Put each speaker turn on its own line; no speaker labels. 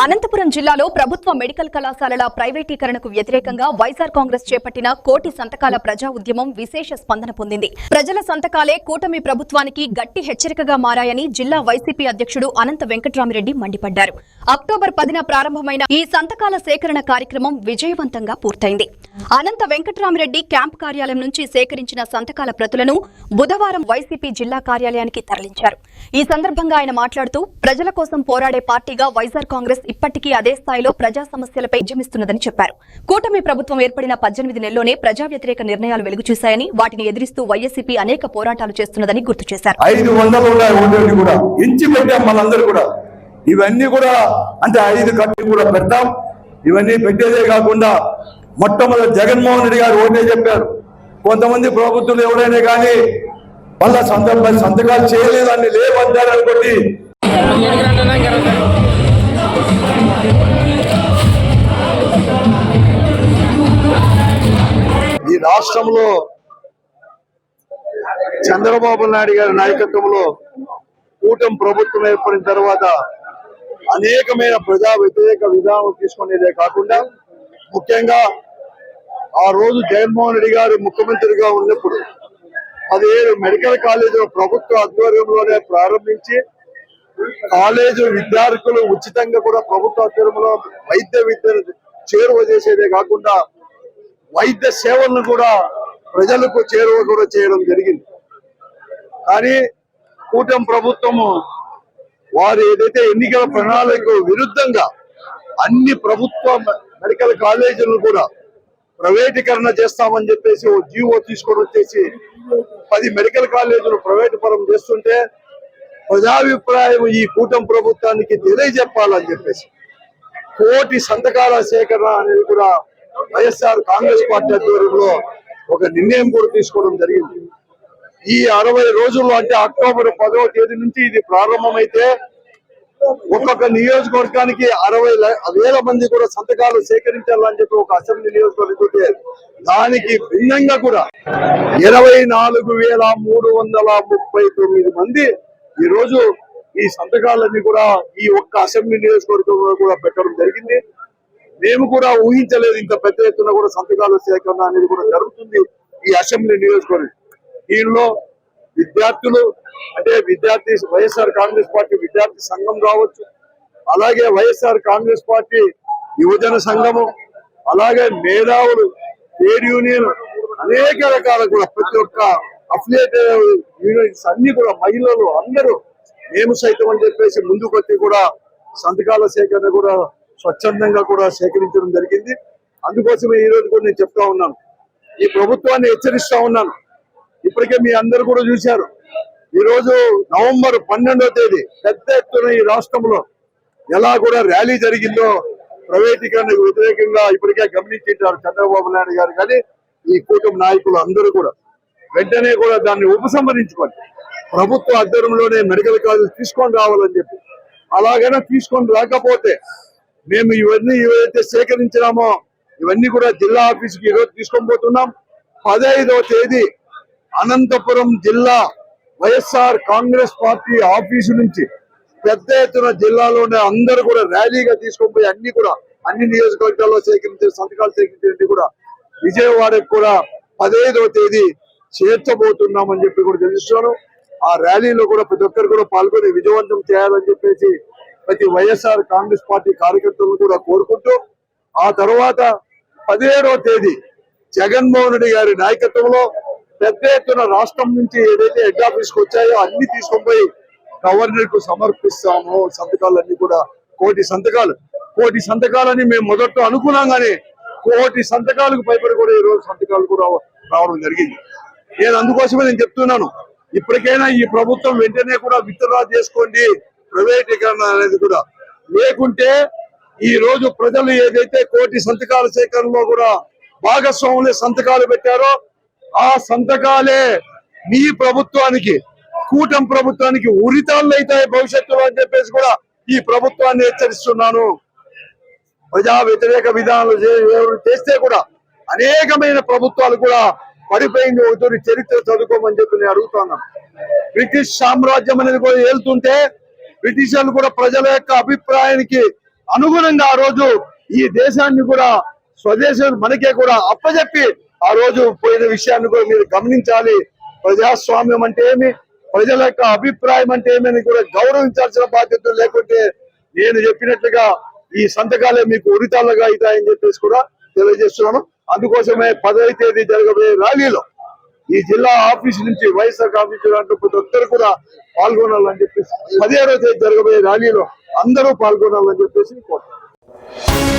అనంతపురం జిల్లాలో ప్రభుత్వ మెడికల్ కళాశాలల ప్రైవేటీకరణకు వ్యతిరేకంగా వైఎస్ఆర్ కాంగ్రెస్ చేపట్టిన కోటి సంతకాల ప్రజా ఉద్యమం విశేష స్పందన పొందింది. ప్రజల సంతకాలే కూటమి ప్రభుత్వానికి గట్టి హెచ్చరికగా మారాయని జిల్లా వైసీపీ అధ్యక్షుడు అనంత వెంకట్రామిరెడ్డి మండిపడ్డారు. అక్టోబర్ 10న ప్రారంభమైన ఈ సంతకాల సేకరణ కార్యక్రమం విజయవంతంగా పూర్తయింది. అనంత వెంకట్రామిరెడ్డి క్యాంప్ కార్యాలయం నుంచి సేకరించిన సంతకాల ప్రతులను బుధవారం వైసీపీ జిల్లా కార్యాలయానికి తరలించారు. ఈ సందర్భంగా ఆయన మాట్లాడుతూ ప్రజల కోసం పోరాడే పార్టీగా వైఎస్ఆర్ కాంగ్రెస్ ఇప్పటికీ అదే స్థాయిలో ప్రజా సమస్యలపై ఉద్యమిస్తున్నదని చెప్పారు. కూటమి ప్రభుత్వం ఏర్పడిన 18 నెలల్లోనే ప్రజా వ్యతిరేక నిర్ణయాలు వెలుగు చూశాయని, వాటిని ఎదిరిస్తూ వైఎస్సీపీ అనేక పోరాటాలు చేస్తున్నదని గుర్తు చేశారు.
ఇవన్నీ కూడా అంటే 5 కట్లు కూడా పెడతాం. ఇవన్నీ పెట్టేదే కాకుండా మొట్టమొదటి జగన్మోహన్ రెడ్డి గారు ఓటే చెప్పారు. కొంతమంది ప్రభుత్వం ఎవరైనా కానీ వాళ్ళ సంతకాలు చేయలేదని లేవద్దారు అనుకోండి. ఈ రాష్ట్రంలో చంద్రబాబు నాయుడు గారి నాయకత్వంలో కూటమి ప్రభుత్వం ఏర్పడిన తర్వాత అనేకమైన ప్రజా వ్యతిరేక విధానం తీసుకునేదే కాకుండా ముఖ్యంగా ఆ రోజు జగన్మోహన్ రెడ్డి గారు ముఖ్యమంత్రిగా ఉన్నప్పుడు 17 మెడికల్ కాలేజీలు ప్రభుత్వ ఆధ్వర్యంలోనే ప్రారంభించి కాలేజీ విద్యార్థులు ఉచితంగా కూడా ప్రభుత్వ ఆధ్వర్యంలో వైద్య విద్యను చేరువ చేసేదే కాకుండా వైద్య సేవలను కూడా ప్రజలకు చేరువ కూడా చేయడం జరిగింది. కానీ కూటమి ప్రభుత్వము వారు ఏదైతే ఎన్నికల ప్రణాళికకు విరుద్ధంగా అన్ని ప్రభుత్వ మెడికల్ కాలేజీలను కూడా ప్రైవేటీకరణ చేస్తామని చెప్పేసి ఓ జీవో తీసుకొని వచ్చేసి 10 మెడికల్ కాలేజీలు ప్రైవేటు పరం చేస్తుంటే ప్రజాభిప్రాయం ఈ కూటమి ప్రభుత్వానికి తెలియజెప్పాలని చెప్పేసి కోటి సంతకాల సేకరణ అనేది కూడా వైఎస్ఆర్ కాంగ్రెస్ పార్టీ ఆధ్వర్యంలో ఒక నిర్ణయం కూడా తీసుకోవడం జరిగింది. ఈ 60 రోజుల్లో అంటే అక్టోబర్ 10వ తేదీ నుంచి ఇది ప్రారంభమైతే ఒక్కొక్క నియోజకవర్గానికి 60,000 మంది కూడా సంతకాలు సేకరించాలని చెప్పి ఒక అసెంబ్లీ నియోజకవర్గం దానికి భిన్నంగా కూడా 24,339 మంది ఈ రోజు ఈ సంతకాలన్నీ కూడా ఈ ఒక్క అసెంబ్లీ నియోజకవర్గంలో కూడా పెట్టడం జరిగింది. మేము కూడా ఊహించలేదు ఇంత పెద్ద ఎత్తున కూడా సంతకాల సేకరణ అనేది కూడా జరుగుతుంది ఈ అసెంబ్లీ నియోజకవర్గం. దీనిలో విద్యార్థులు అంటే విద్యార్థి వైఎస్ఆర్ కాంగ్రెస్ పార్టీ విద్యార్థి సంఘం కావచ్చు, అలాగే వైఎస్ఆర్ కాంగ్రెస్ పార్టీ యువజన సంఘము, అలాగే మేధావులు, ట్రేడ్ యూనియన్, అనేక రకాల కూడా ప్రతి ఒక్క అఫిలియేటెడ్ యూనియన్స్ అన్ని కూడా మహిళలు అందరూ మేము సైతం అని చెప్పేసి ముందుకు వచ్చి కూడా సంతకాల సేకరణ కూడా స్వచ్ఛందంగా కూడా సేకరించడం జరిగింది. అందుకోసమే ఈ రోజు కూడా నేను చెప్తా ఉన్నాను, ఈ ప్రభుత్వాన్ని హెచ్చరిస్తా ఉన్నాను. ఇప్పటికే మీ అందరు కూడా చూశారు, ఈ రోజు నవంబర్ 12వ తేదీ పెద్ద ఎత్తున ఈ రాష్ట్రంలో ఎలా కూడా ర్యాలీ జరిగిందో ప్రైవేటీకరణకు వ్యతిరేకంగా ఇప్పటికే గమనించారు చంద్రబాబు నాయుడు గారు కానీ ఈ కూటమి నాయకులు అందరూ కూడా వెంటనే కూడా దాన్ని ఉపసంహరించుకొని ప్రభుత్వ ఆధ్వర్యంలోనే మెడికల్ కాలేజ్ తీసుకొని రావాలని చెప్పి, అలాగైనా తీసుకొని రాకపోతే మేము ఇవన్నీ ఏవైతే సేకరించినామో ఇవన్నీ కూడా జిల్లా ఆఫీస్కి ఈరోజు తీసుకొని పోతున్నాం. 15వ తేదీ అనంతపురం జిల్లా వైఎస్ఆర్ కాంగ్రెస్ పార్టీ ఆఫీసు నుంచి పెద్ద ఎత్తున జిల్లాలోనే అందరూ కూడా ర్యాలీగా తీసుకొని పోయి అన్ని నియోజకవర్గాల్లో సేకరించే సంతకాలు సేకరించే కూడా విజయవాడకు కూడా 15వ తేదీ చేర్చబోతున్నామని చెప్పి కూడా తెలుస్తున్నాను. ఆ ర్యాలీలో కూడా ప్రతి ఒక్కరు కూడా పాల్గొని విజయవంతం చేయాలని చెప్పేసి ప్రతి వైఎస్ఆర్ కాంగ్రెస్ పార్టీ కార్యకర్తలను కూడా కోరుకుంటూ ఆ తర్వాత 17వ తేదీ జగన్మోహన్ రెడ్డి గారి నాయకత్వంలో పెద్ద ఎత్తున రాష్ట్రం నుంచి ఏదైతే హెడ్ ఆఫీస్కి వచ్చాయో అన్ని తీసుకొని పోయి గవర్నర్ కు సమర్పిస్తాము. సంతకాలన్నీ కూడా కోటి సంతకాలని మేము మొదట్లో అనుకున్నాం కానీ కోటి సంతకాలకు పైపడి కూడా ఈ రోజు సంతకాలు కూడా రావడం జరిగింది. నేను అందుకోసమే నేను చెప్తున్నాను, ఇప్పటికైనా ఈ ప్రభుత్వం వెంటనే కూడా విత్డ్రా చేసుకోండి ప్రైవేటీకరణ అనేది కూడా. లేకుంటే ఈ రోజు ప్రజలు ఏదైతే కోటి సంతకాల సేకరణలో కూడా భాగస్వాములే సంతకాలు పెట్టారో ఆ సంతకాలే మీ ప్రభుత్వానికి కూటమి ప్రభుత్వానికి ఉరితాళ్ళు అవుతాయి భవిష్యత్తులో అని చెప్పేసి కూడా ఈ ప్రభుత్వాన్ని హెచ్చరిస్తున్నాను. ప్రజా వ్యతిరేక విధానాలు చేస్తే కూడా అనేకమైన ప్రభుత్వాలు కూడా పడిపోయింది. ఒకటి చరిత్ర చదువుకోమని చెప్పి నేను అడుగుతున్నాను. బ్రిటిష్ సామ్రాజ్యం అనేది కూడా ఏలుతుంటే బ్రిటిషర్లు కూడా ప్రజల యొక్క అభిప్రాయానికి అనుగుణంగా ఆ రోజు ఈ దేశాన్ని కూడా స్వదేశం మనకే కూడా అప్పచెప్పి ఆ రోజు పోయిన విషయాన్ని కూడా మీరు గమనించాలి. ప్రజాస్వామ్యం అంటే ఏమి, ప్రజల యొక్క అభిప్రాయం అంటే ఏమని కూడా గౌరవించాల్సిన బాధ్యత. లేకుంటే నేను చెప్పినట్లుగా ఈ సంతకాలే మీకు ఉరితాళ్ళగా అవుతాయని చెప్పేసి కూడా తెలియజేస్తున్నాను. అందుకోసమే 10వ తేదీ జరగబోయే ర్యాలీలో ఈ జిల్లా ఆఫీస్ నుంచి వైఎస్ఆర్ ఆఫీస్ ప్రతి ఒక్కరు కూడా పాల్గొనాలని చెప్పేసి 15వ తేదీ జరగబోయే ర్యాలీలో అందరూ పాల్గొనాలని చెప్పేసి కోరుతున్నాను.